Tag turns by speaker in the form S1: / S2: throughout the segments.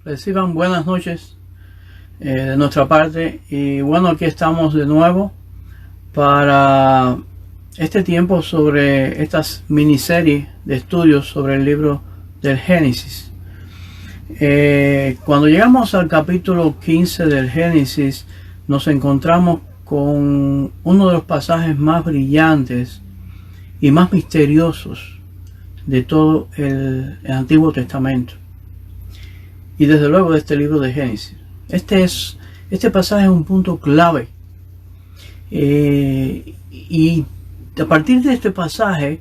S1: Reciban buenas noches de nuestra parte. Y bueno, aquí estamos de nuevo para este tiempo sobre estas miniseries de estudios sobre el libro del Génesis. Cuando llegamos al capítulo 15 del Génesis, nos encontramos con uno de los pasajes más brillantes y más misteriosos de todo el Antiguo Testamento, y desde luego de este libro de Génesis. Este pasaje es un punto clave, y a partir de este pasaje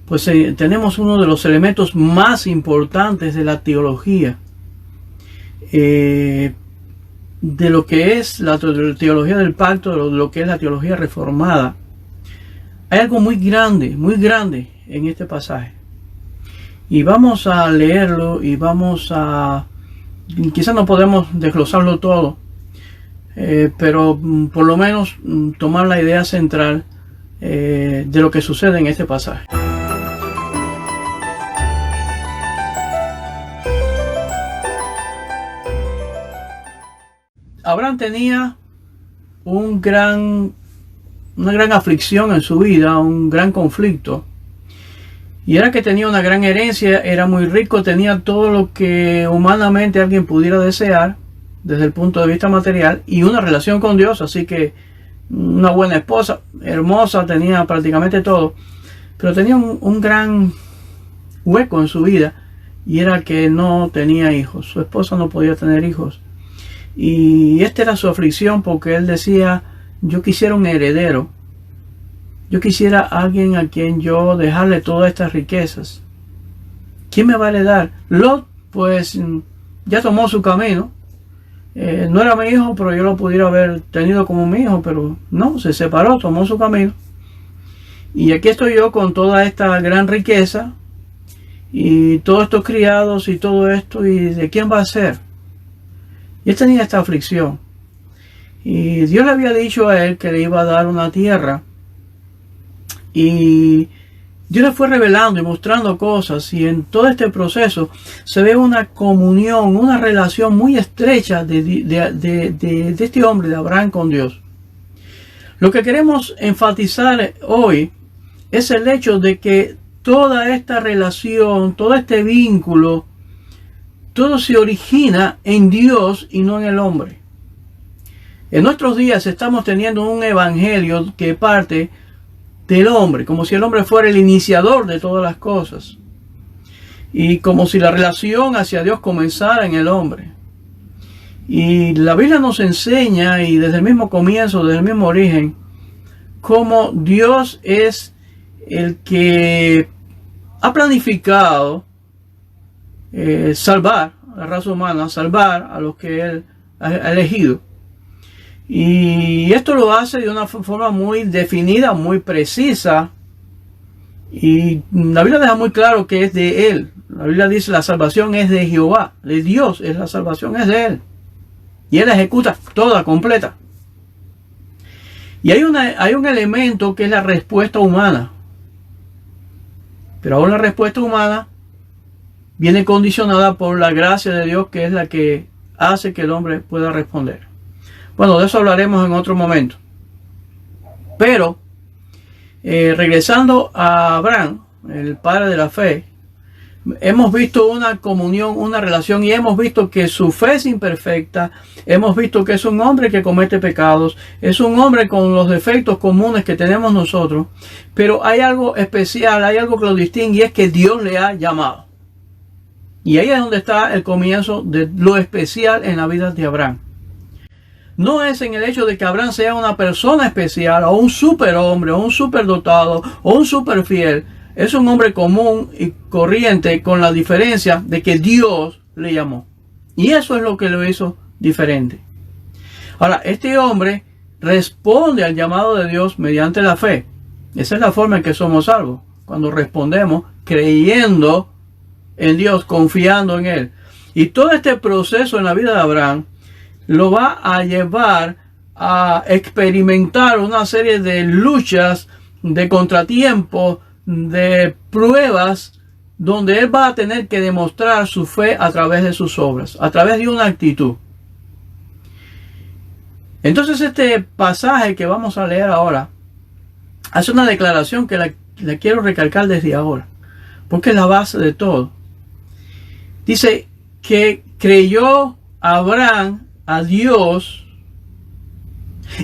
S1: pues tenemos uno de los elementos más importantes de la teología, de lo que es la teología del pacto, de lo que es la teología reformada. Hay algo muy grande en este pasaje, y vamos a leerlo y quizás no podemos desglosarlo todo, pero por lo menos tomar la idea central de lo que sucede en este pasaje. Abraham tenía una gran aflicción en su vida, un gran conflicto. Y era que tenía una gran herencia, era muy rico, tenía todo lo que humanamente alguien pudiera desear desde el punto de vista material, y una relación con Dios, así que una buena esposa, hermosa, tenía prácticamente todo. Pero tenía un gran hueco en su vida, y era que no tenía hijos. Su esposa no podía tener hijos. Y esta era su aflicción, porque él decía: yo quisiera un heredero. Yo quisiera alguien a quien yo dejarle todas estas riquezas. ¿Quién me va a heredar? Lot, pues, ya tomó su camino. No era mi hijo, pero yo lo pudiera haber tenido como mi hijo, pero no, se separó, tomó su camino. Y aquí estoy yo con toda esta gran riqueza, y todos estos criados y todo esto, ¿y de quién va a ser? Y él tenía esta aflicción. Y Dios le había dicho a él que le iba a dar una tierra. Y Dios le fue revelando y mostrando cosas, y en todo este proceso se ve una comunión, una relación muy estrecha de este hombre, de Abraham, con Dios. Lo que queremos enfatizar hoy es el hecho de que toda esta relación, todo este vínculo, todo se origina en Dios y no en el hombre. En nuestros días estamos teniendo un evangelio que parte del hombre, como si el hombre fuera el iniciador de todas las cosas, y como si la relación hacia Dios comenzara en el hombre. Y la Biblia nos enseña, y desde el mismo comienzo, desde el mismo origen, cómo Dios es el que ha planificado salvar a la raza humana, salvar a los que Él ha elegido. Y esto lo hace de una forma muy definida, muy precisa. Y la Biblia deja muy claro que es de Él. La Biblia dice: la salvación es de Jehová, de Dios, la salvación es de Él. Y Él la ejecuta toda, completa. Y hay un elemento que es la respuesta humana. Pero aún la respuesta humana viene condicionada por la gracia de Dios, que es la que hace que el hombre pueda responder. Bueno, de eso hablaremos en otro momento. Pero, regresando a Abraham, el padre de la fe, hemos visto una comunión, una relación, y hemos visto que su fe es imperfecta. Hemos visto que es un hombre que comete pecados, es un hombre con los defectos comunes que tenemos nosotros. Pero hay algo especial, hay algo que lo distingue, y es que Dios le ha llamado. Y ahí es donde está el comienzo de lo especial en la vida de Abraham. No es en el hecho de que Abraham sea una persona especial, o un superhombre, o un superdotado, o un super fiel. Es un hombre común y corriente, con la diferencia de que Dios le llamó. Y eso es lo que lo hizo diferente. Ahora, este hombre responde al llamado de Dios mediante la fe. Esa es la forma en que somos salvos, cuando respondemos creyendo en Dios, confiando en Él. Y todo este proceso en la vida de Abraham lo va a llevar a experimentar una serie de luchas, de contratiempos, de pruebas donde él va a tener que demostrar su fe a través de sus obras, a través de una actitud. Entonces este pasaje que vamos a leer ahora hace una declaración que la quiero recalcar desde ahora, porque es la base de todo. Dice que creyó Abraham a Dios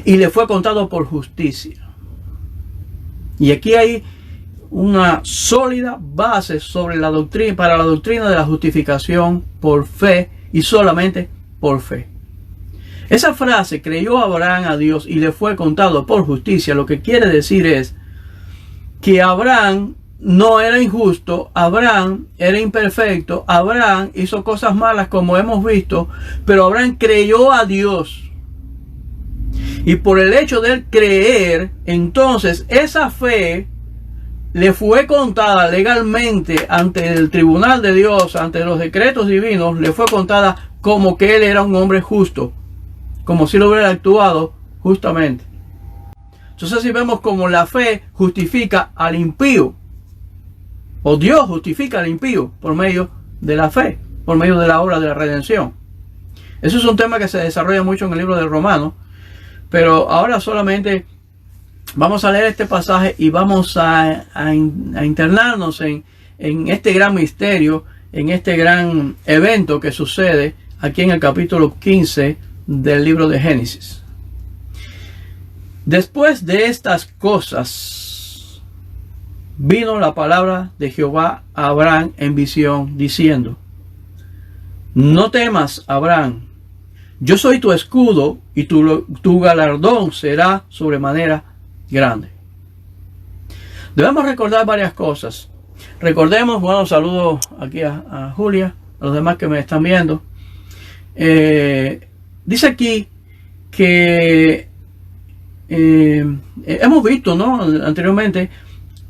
S1: y le fue contado por justicia. Y aquí hay una sólida base sobre la doctrina, para la doctrina de la justificación por fe y solamente por fe. Esa frase, creyó Abraham a Dios y le fue contado por justicia, lo que quiere decir es que Abraham no era injusto, Abraham era imperfecto, Abraham hizo cosas malas como hemos visto, pero Abraham creyó a Dios. Y por el hecho de él creer, entonces esa fe le fue contada legalmente ante el tribunal de Dios, ante los decretos divinos, le fue contada como que él era un hombre justo, como si lo hubiera actuado justamente. Entonces si vemos como la fe justifica al impío, o Dios justifica al impío por medio de la fe, por medio de la obra de la redención. Eso es un tema que se desarrolla mucho en el libro de Romanos, pero ahora solamente vamos a leer este pasaje y vamos a internarnos en este gran misterio, en este gran evento que sucede aquí en el capítulo 15 del libro de Génesis. Después de estas cosas, vino la palabra de Jehová a Abraham en visión, diciendo: no temas, Abraham, yo soy tu escudo y tu galardón será sobremanera grande. Debemos recordar varias cosas. Recordemos, bueno, saludo aquí a Julia, a los demás que me están viendo. Dice aquí que hemos visto, ¿no?, anteriormente,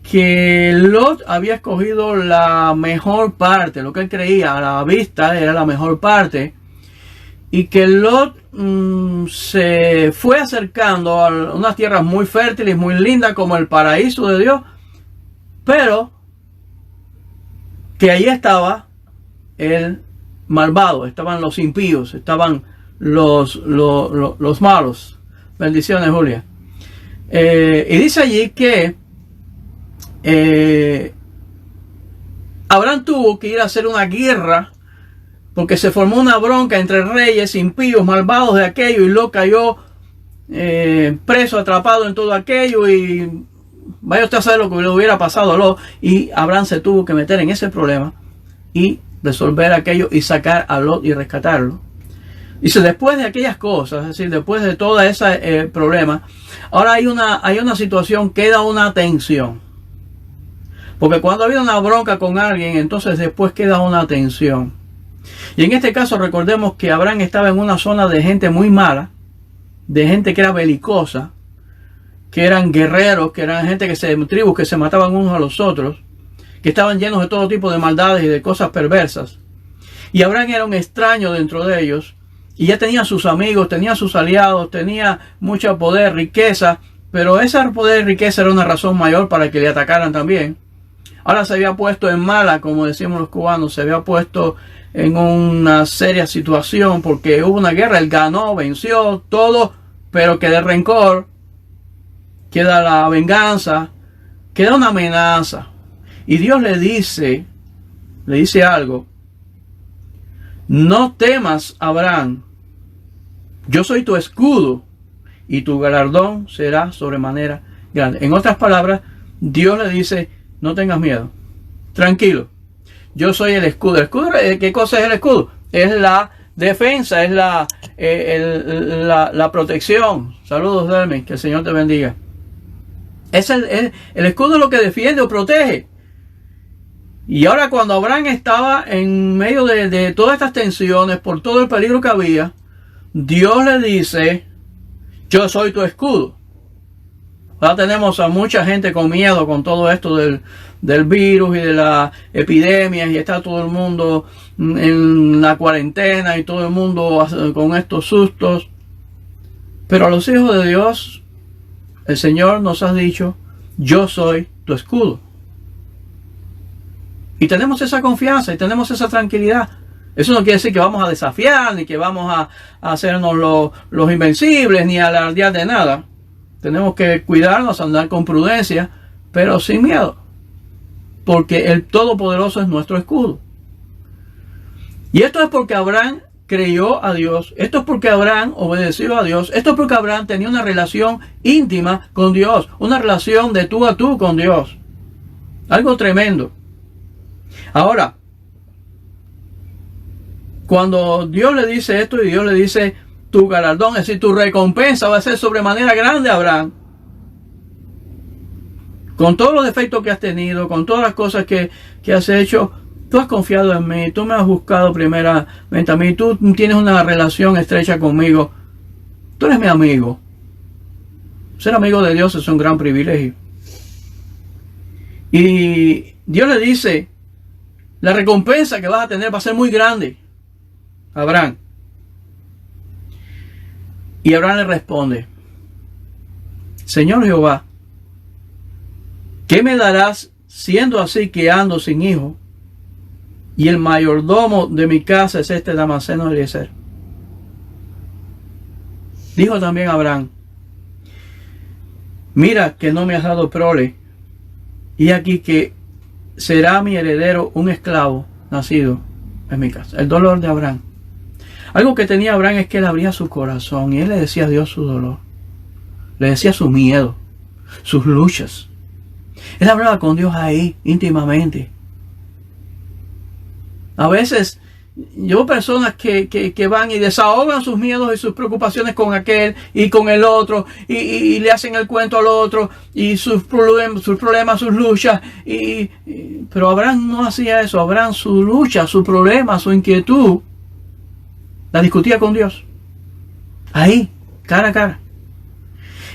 S1: que Lot había escogido la mejor parte, lo que él creía a la vista era la mejor parte, y que Lot se fue acercando a unas tierras muy fértiles, muy lindas, como el paraíso de Dios, pero que ahí estaba el malvado, estaban los impíos, estaban los malos. Bendiciones, Julia. Y dice allí que Abraham tuvo que ir a hacer una guerra porque se formó una bronca entre reyes impíos, malvados de aquello, y Lot cayó preso, atrapado en todo aquello, y vaya usted a saber lo que le hubiera pasado a Lot, y Abraham se tuvo que meter en ese problema y resolver aquello y sacar a Lot y rescatarlo. Dice, después de aquellas cosas, es decir, después de todo ese problema, ahora hay una situación, queda una tensión. Porque cuando ha habido una bronca con alguien, entonces después queda una tensión. Y en este caso recordemos que Abraham estaba en una zona de gente muy mala, de gente que era belicosa, que eran guerreros, que eran gente tribus que se mataban unos a los otros, que estaban llenos de todo tipo de maldades y de cosas perversas. Y Abraham era un extraño dentro de ellos, y ya tenía sus amigos, tenía sus aliados, tenía mucho poder, riqueza, pero ese poder y riqueza era una razón mayor para que le atacaran también. Ahora se había puesto en mala, como decimos los cubanos, se había puesto en una seria situación porque hubo una guerra, él ganó, venció todo, pero queda el rencor, queda la venganza, queda una amenaza. Y Dios le dice algo: no temas, Abraham, yo soy tu escudo y tu galardón será sobremanera grande. En otras palabras, Dios le dice: no tengas miedo, tranquilo, yo soy el escudo. ¿El escudo? ¿Qué cosa es el escudo? Es la defensa, es la protección. Saludos, Delmi, que el Señor te bendiga. El escudo es lo que defiende o protege. Y ahora, cuando Abraham estaba en medio de todas estas tensiones, por todo el peligro que había, Dios le dice: yo soy tu escudo. Ahora tenemos a mucha gente con miedo con todo esto del virus y de la epidemia, y está todo el mundo en la cuarentena y todo el mundo con estos sustos. Pero a los hijos de Dios, el Señor nos ha dicho: yo soy tu escudo. Y tenemos esa confianza y tenemos esa tranquilidad. Eso no quiere decir que vamos a desafiar, ni que vamos a hacernos los invencibles, ni alardear de nada. Tenemos que cuidarnos, andar con prudencia, pero sin miedo. Porque el Todopoderoso es nuestro escudo. Y esto es porque Abraham creyó a Dios. Esto es porque Abraham obedeció a Dios. Esto es porque Abraham tenía una relación íntima con Dios. Una relación de tú a tú con Dios. Algo tremendo. Ahora, cuando Dios le dice esto y Dios le dice tu galardón, es decir, tu recompensa va a ser sobremanera grande, Abraham. Con todos los defectos que has tenido, con todas las cosas que has hecho, tú has confiado en mí, tú me has buscado primeramente a mí, tú tienes una relación estrecha conmigo, tú eres mi amigo. Ser amigo de Dios es un gran privilegio. Y Dios le dice, la recompensa que vas a tener va a ser muy grande, Abraham. Y Abraham le responde, Señor Jehová, ¿qué me darás siendo así que ando sin hijo? Y el mayordomo de mi casa es este Damaseno de Eliezer. Dijo también Abraham, mira que no me has dado prole, y aquí que será mi heredero un esclavo nacido en mi casa. El dolor de Abraham. Algo que tenía Abraham es que él abría su corazón y él le decía a Dios su dolor. Le decía su miedo, sus luchas. Él hablaba con Dios ahí, íntimamente. A veces, yo personas que van y desahogan sus miedos y sus preocupaciones con aquel y con el otro, y le hacen el cuento al otro, y sus problemas, sus luchas. Pero Abraham no hacía eso. Abraham, su lucha, su problema, su inquietud, la discutía con Dios. Ahí, cara a cara.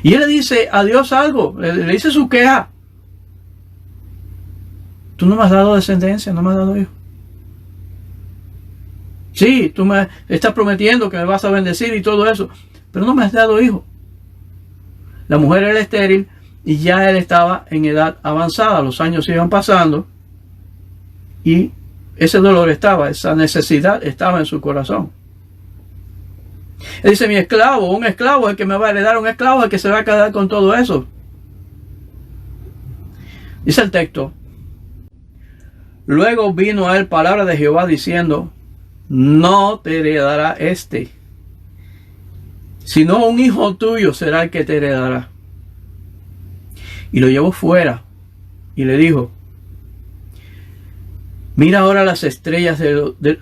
S1: Y él le dice a Dios algo, le dice su queja. Tú no me has dado descendencia, no me has dado hijo. Sí, tú me estás prometiendo que me vas a bendecir y todo eso, pero no me has dado hijo. La mujer era estéril y ya él estaba en edad avanzada, los años iban pasando y ese dolor estaba, esa necesidad estaba en su corazón. Él dice, mi esclavo, un esclavo es el que me va a heredar, un esclavo es el que se va a quedar con todo eso. Dice el texto, luego vino a él palabra de Jehová diciendo, no te heredará este, sino un hijo tuyo será el que te heredará. Y lo llevó fuera y le dijo, mira ahora las estrellas,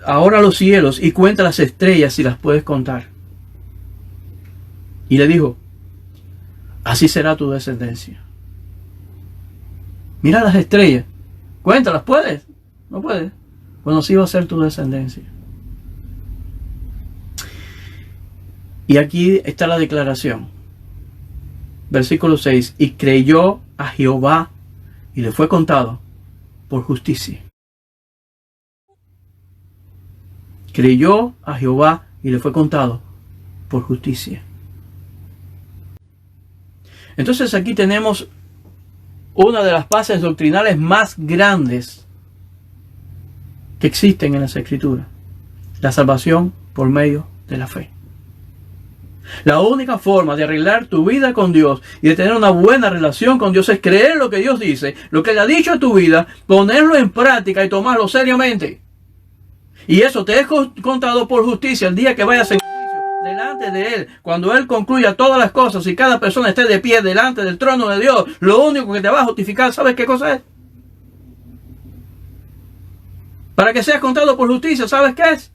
S1: ahora los cielos y cuenta las estrellas si las puedes contar. Y le dijo, así será tu descendencia. Mira las estrellas, cuéntalas, ¿puedes? No puedes. Bueno, sí va a ser tu descendencia. Y aquí está la declaración. Versículo 6. Y creyó a Jehová y le fue contado por justicia. Creyó a Jehová y le fue contado por justicia. Entonces aquí tenemos una de las bases doctrinales más grandes que existen en las Escrituras. La salvación por medio de la fe. La única forma de arreglar tu vida con Dios y de tener una buena relación con Dios es creer lo que Dios dice, lo que le ha dicho a tu vida, ponerlo en práctica y tomarlo seriamente. Y eso te es contado por justicia el día que vayas en juicio delante de Él. Cuando Él concluya todas las cosas y cada persona esté de pie delante del trono de Dios, lo único que te va a justificar, ¿sabes qué cosa es? Para que seas contado por justicia, ¿sabes qué es?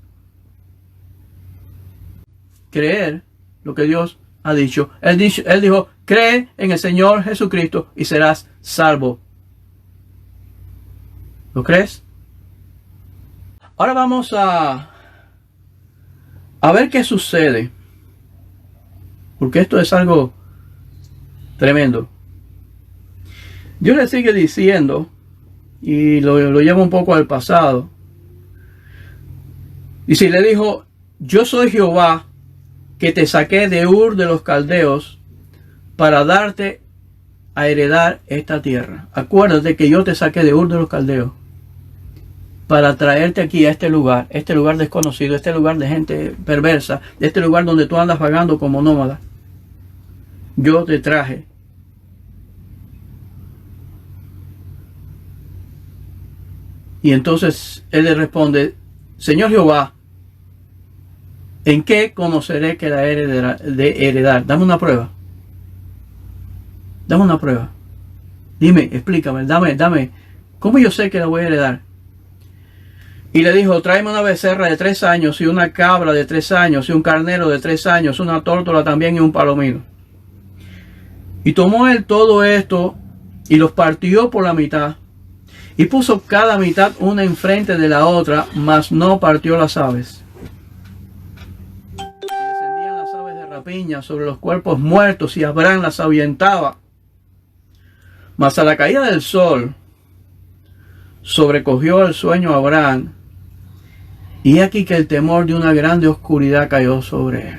S1: Creer lo que Dios ha dicho. Él dijo, cree en el Señor Jesucristo y serás salvo. ¿Lo crees? Ahora vamos a ver qué sucede. Porque esto es algo tremendo. Dios le sigue diciendo, y lo lleva un poco al pasado. Y si le dijo, yo soy Jehová, que te saqué de Ur de los Caldeos para darte a heredar esta tierra. Acuérdate que yo te saqué de Ur de los Caldeos para traerte aquí a este lugar desconocido, este lugar de gente perversa, este lugar donde tú andas vagando como nómada. Yo te traje. Y entonces él le responde: Señor Jehová, ¿en qué conoceré que la he de heredar? Dame una prueba. Dame una prueba. Dime, explícame, dame. ¿Cómo yo sé que la voy a heredar? Y le dijo: tráeme una becerra de 3 años y una cabra de 3 años y un carnero de 3 años, una tórtola también y un palomino. Y tomó él todo esto y los partió por la mitad y puso cada mitad una enfrente de la otra, mas no partió las aves. Y descendían las aves de rapiña sobre los cuerpos muertos y Abraham las ahuyentaba. Mas a la caída del sol sobrecogió el sueño a Abraham, y aquí que el temor de una grande oscuridad cayó sobre él.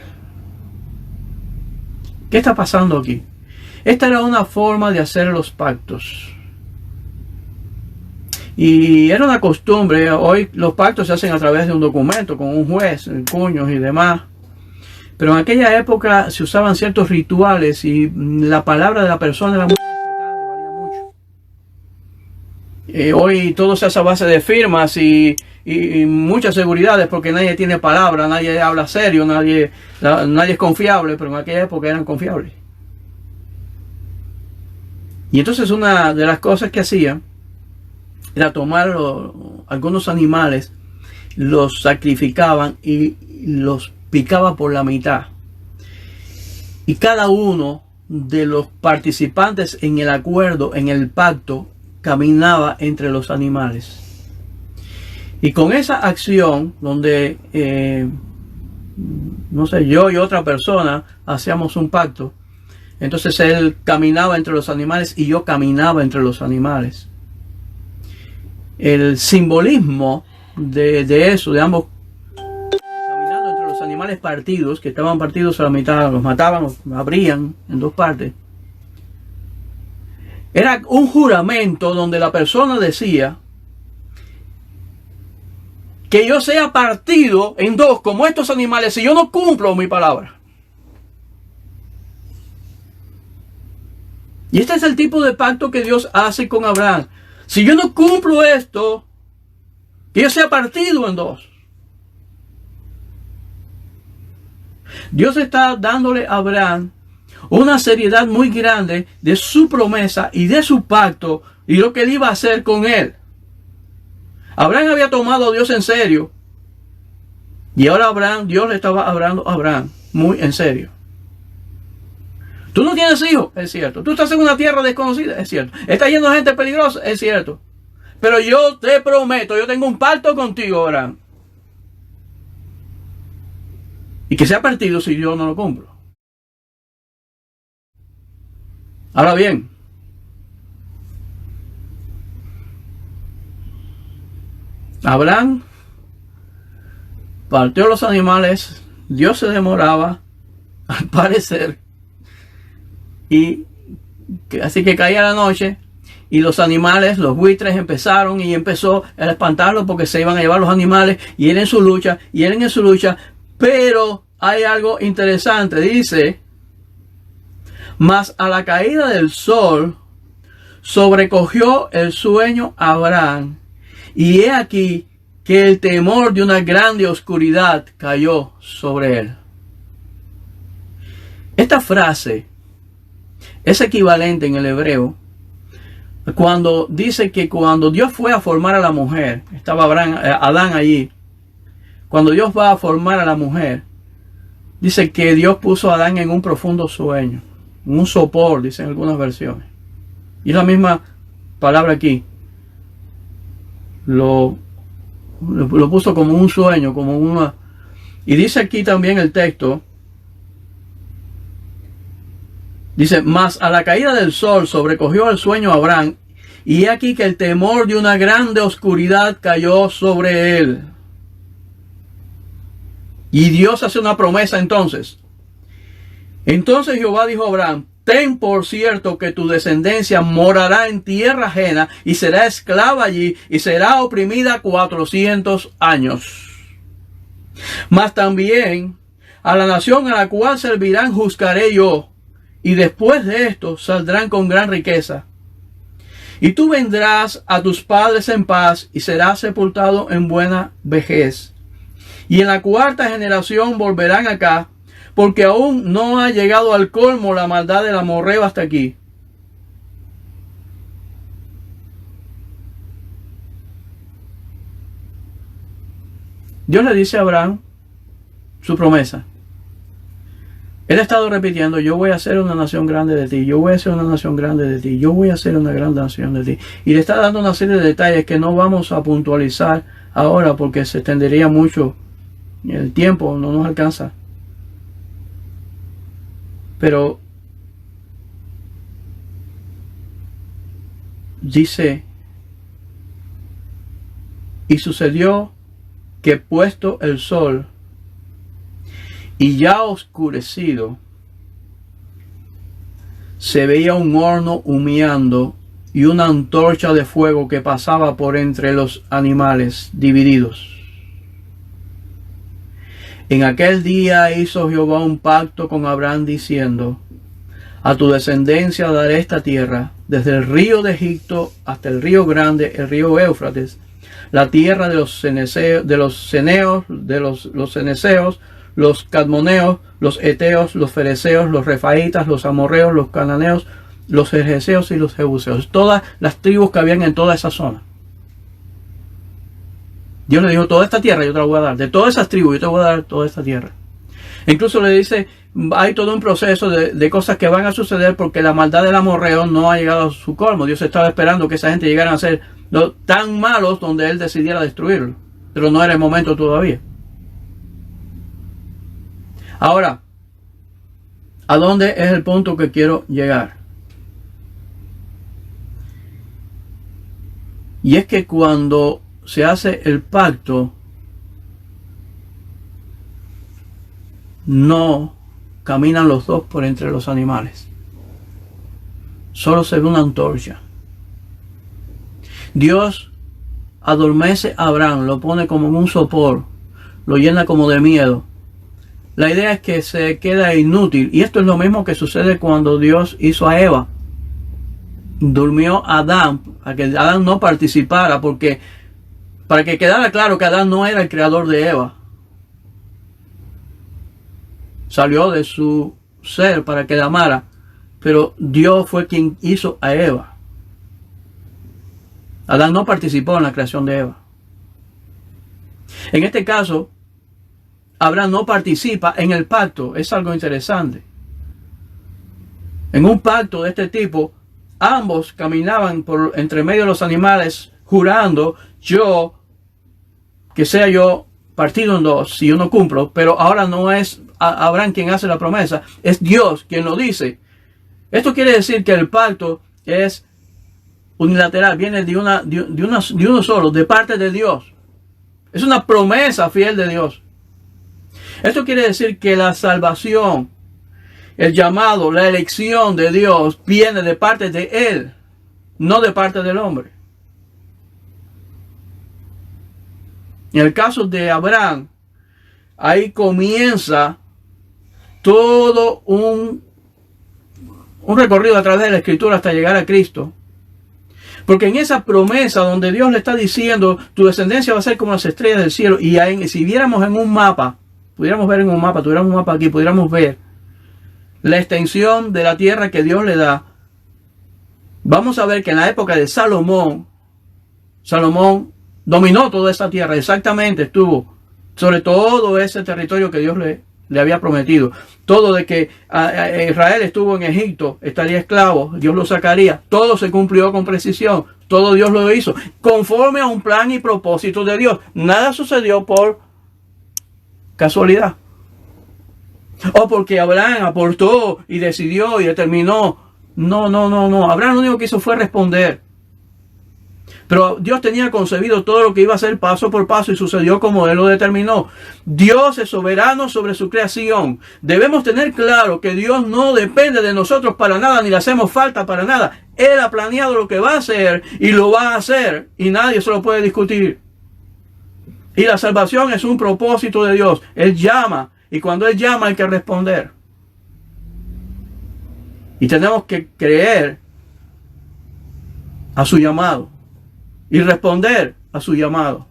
S1: ¿Qué está pasando aquí? Esta era una forma de hacer los pactos. Y era una costumbre. Hoy los pactos se hacen a través de un documento, con un juez, cuños y demás. Pero en aquella época se usaban ciertos rituales y la palabra de la persona era muy respetada y valía mucho. Hoy todo se hace a base de firmas y muchas seguridades, porque nadie tiene palabra, nadie habla serio, nadie es confiable, pero en aquella época eran confiables. Y entonces una de las cosas que hacían era tomar algunos animales, los sacrificaban y los picaba por la mitad. Y cada uno de los participantes en el acuerdo, en el pacto, caminaba entre los animales. Y con esa acción, donde no sé, yo y otra persona hacíamos un pacto, entonces él caminaba entre los animales y yo caminaba entre los animales. El simbolismo de eso, de ambos caminando entre los animales partidos, que estaban partidos a la mitad, los mataban, los abrían en 2 partes. Era un juramento donde la persona decía que yo sea partido en 2 como estos animales si yo no cumplo mi palabra. Y este es el tipo de pacto que Dios hace con Abraham. Si yo no cumplo esto, que yo sea partido en 2. Dios está dándole a Abraham una seriedad muy grande de su promesa y de su pacto y lo que él iba a hacer con él. Abraham había tomado a Dios en serio. Y ahora Dios le estaba hablando a Abraham muy en serio. Tú no tienes hijos, es cierto. Tú estás en una tierra desconocida, es cierto. Está yendo gente peligrosa, es cierto. Pero yo te prometo, yo tengo un pacto contigo, Abraham. Y que sea partido si yo no lo cumplo. Ahora bien, Abraham partió los animales, Dios se demoraba, al parecer, y así que caía la noche y los animales, los buitres empezaron y empezó a espantarlos porque se iban a llevar los animales y él en su lucha, pero hay algo interesante, dice: mas a la caída del sol sobrecogió el sueño a Abraham, y he aquí que el temor de una grande oscuridad cayó sobre él. Esta frase es equivalente en el hebreo cuando dice que cuando Dios fue a formar a la mujer, estaba Adán allí, cuando Dios va a formar a la mujer, dice que Dios puso a Adán en un profundo sueño, un sopor, dicen algunas versiones. Y la misma palabra aquí, lo puso como un sueño, como una... Y dice aquí también el texto, dice: mas a la caída del sol sobrecogió el sueño a Abraham, y he aquí que el temor de una grande oscuridad cayó sobre él. Y Dios hace una promesa entonces. Entonces Jehová dijo a Abraham: Ten por cierto que tu descendencia morará en tierra ajena y será esclava allí y será oprimida 400 años. Mas también a la nación a la cual servirán juzgaré yo, y después de esto saldrán con gran riqueza. Y tú vendrás a tus padres en paz y serás sepultado en buena vejez. Y en la cuarta generación volverán acá, porque aún no ha llegado al colmo la maldad del amorreo hasta aquí. Dios le dice a Abraham su promesa. Él ha estado repitiendo: yo voy a hacer una nación grande de ti, yo voy a hacer una nación grande de ti, yo voy a hacer una gran nación de ti. Y le está dando una serie de detalles que no vamos a puntualizar ahora porque se extendería mucho. El tiempo no nos alcanza. Pero dice: y sucedió que puesto el sol y ya oscurecido, se veía un horno humeando y una antorcha de fuego que pasaba por entre los animales divididos. En aquel día hizo Jehová un pacto con Abraham diciendo: a tu descendencia daré esta tierra, desde el río de Egipto hasta el río grande, el río Éufrates, la tierra de los ceneseos, los cadmoneos, los eteos, los fereceos, los refaitas, los amorreos, los cananeos, los gergeseos y los jebuseos. Todas las tribus que habían en toda esa zona. Dios le dijo: toda esta tierra yo te la voy a dar. De todas esas tribus yo te voy a dar toda esta tierra. Incluso le dice: hay todo un proceso de cosas que van a suceder porque la maldad del amorreo no ha llegado a su colmo. Dios estaba esperando que esa gente llegara a ser tan malos donde Él decidiera destruirlo. Pero no era el momento todavía. Ahora, ¿a dónde es el punto que quiero llegar? Y es que cuando se hace el pacto, no caminan los dos por entre los animales. Solo se ve una antorcha. Dios adormece a Abraham, lo pone como en un sopor, lo llena como de miedo. La idea es que se queda inútil. Y esto es lo mismo que sucede cuando Dios hizo a Eva. Durmió a Adán, para que Adán no participara, porque para que quedara claro que Adán no era el creador de Eva. Salió de su ser para que la amara, pero Dios fue quien hizo a Eva. Adán no participó en la creación de Eva. En este caso, Abraham no participa en el pacto. Es algo interesante. En un pacto de este tipo, ambos caminaban por entre medio de los animales, jurando: que sea yo partido en dos si yo no cumplo. Pero ahora no es Abraham quien hace la promesa, es Dios quien lo dice. Esto quiere decir que el pacto es unilateral, viene de uno solo, de parte de Dios. Es una promesa fiel de Dios. Esto quiere decir que la salvación, el llamado, la elección de Dios viene de parte de Él, no de parte del hombre. En el caso de Abraham, ahí comienza todo un recorrido a través de la Escritura hasta llegar a Cristo. Porque en esa promesa donde Dios le está diciendo: tu descendencia va a ser como las estrellas del cielo. Y si viéramos en un mapa, tuviéramos un mapa aquí, pudiéramos ver la extensión de la tierra que Dios le da. Vamos a ver que en la época de Salomón dominó toda esa tierra. Exactamente, estuvo sobre todo ese territorio que Dios le había prometido. Todo de que Israel estuvo en Egipto, estaría esclavo, Dios lo sacaría. Todo se cumplió con precisión. Todo Dios lo hizo conforme a un plan y propósito de Dios. Nada sucedió por casualidad. O porque Abraham aportó y decidió y determinó. No. Abraham lo único que hizo fue responder. Pero Dios tenía concebido todo lo que iba a hacer paso por paso y sucedió como Él lo determinó. Dios es soberano sobre su creación. Debemos tener claro que Dios no depende de nosotros para nada, ni le hacemos falta para nada. Él ha planeado lo que va a hacer y lo va a hacer y nadie se lo puede discutir. Y la salvación es un propósito de Dios. Él llama y cuando Él llama hay que responder. Y tenemos que creer a su llamado y responder a su llamado.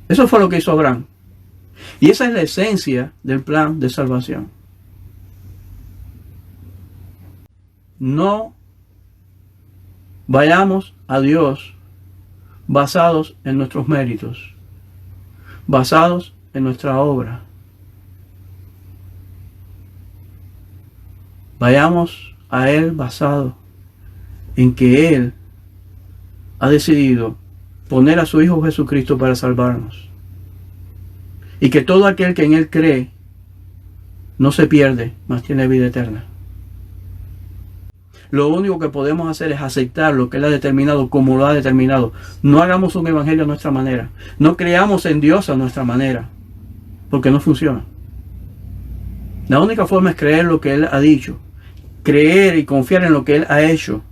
S1: Eso fue lo que hizo Abraham. Y esa es la esencia del plan de salvación. No vayamos a Dios basados en nuestros méritos, basados en nuestra obra. Vayamos a Él basado en que Él ha decidido poner a su Hijo Jesucristo para salvarnos. Y que todo aquel que en Él cree no se pierde, mas tiene vida eterna. Lo único que podemos hacer es aceptar lo que Él ha determinado como lo ha determinado. No hagamos un evangelio a nuestra manera. No creamos en Dios a nuestra manera, porque no funciona. La única forma es creer lo que Él ha dicho. Creer y confiar en lo que Él ha hecho.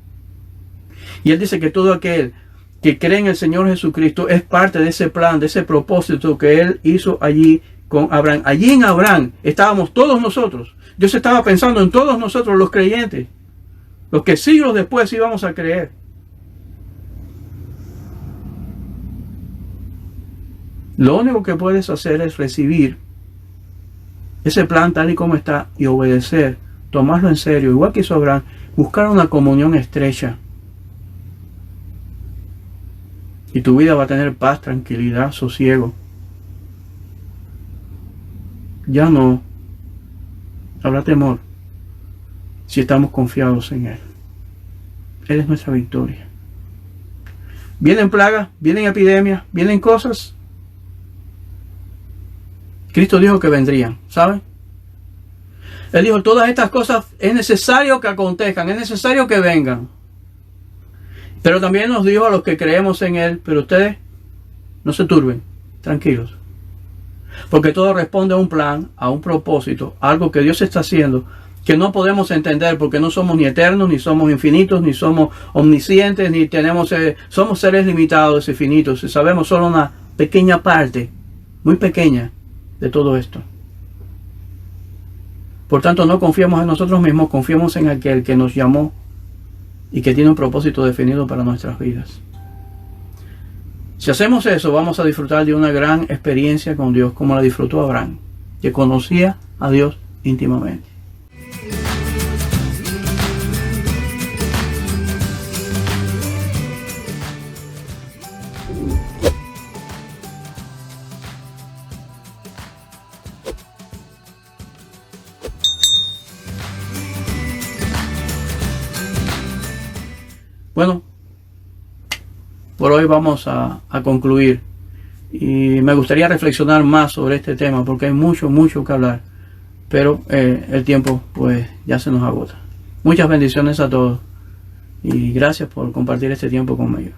S1: Y Él dice que todo aquel que cree en el Señor Jesucristo es parte de ese plan, de ese propósito que Él hizo allí con Abraham. Allí en Abraham estábamos todos nosotros. Dios estaba pensando en todos nosotros los creyentes, los que siglos después íbamos a creer. Lo único que puedes hacer es recibir ese plan tal y como está y obedecer, tomarlo en serio, igual que hizo Abraham, buscar una comunión estrecha. Y tu vida va a tener paz, tranquilidad, sosiego. Ya no habrá temor si estamos confiados en Él. Él es nuestra victoria. Vienen plagas, vienen epidemias, vienen cosas. Cristo dijo que vendrían, ¿saben? Él dijo, todas estas cosas es necesario que acontezcan, es necesario que vengan. Pero también nos dijo a los que creemos en Él, pero ustedes no se turben, tranquilos. Porque todo responde a un plan, a un propósito, a algo que Dios está haciendo, que no podemos entender porque no somos ni eternos, ni somos infinitos, ni somos omniscientes, ni tenemos, somos seres limitados y finitos, y sabemos solo una pequeña parte, muy pequeña, de todo esto. Por tanto, no confiemos en nosotros mismos, confiemos en aquel que nos llamó y que tiene un propósito definido para nuestras vidas. Si hacemos eso, vamos a disfrutar de una gran experiencia con Dios, como la disfrutó Abraham, que conocía a Dios íntimamente. Bueno, por hoy vamos a concluir y me gustaría reflexionar más sobre este tema porque hay mucho que hablar, pero el tiempo pues ya se nos agota. Muchas bendiciones a todos y gracias por compartir este tiempo conmigo.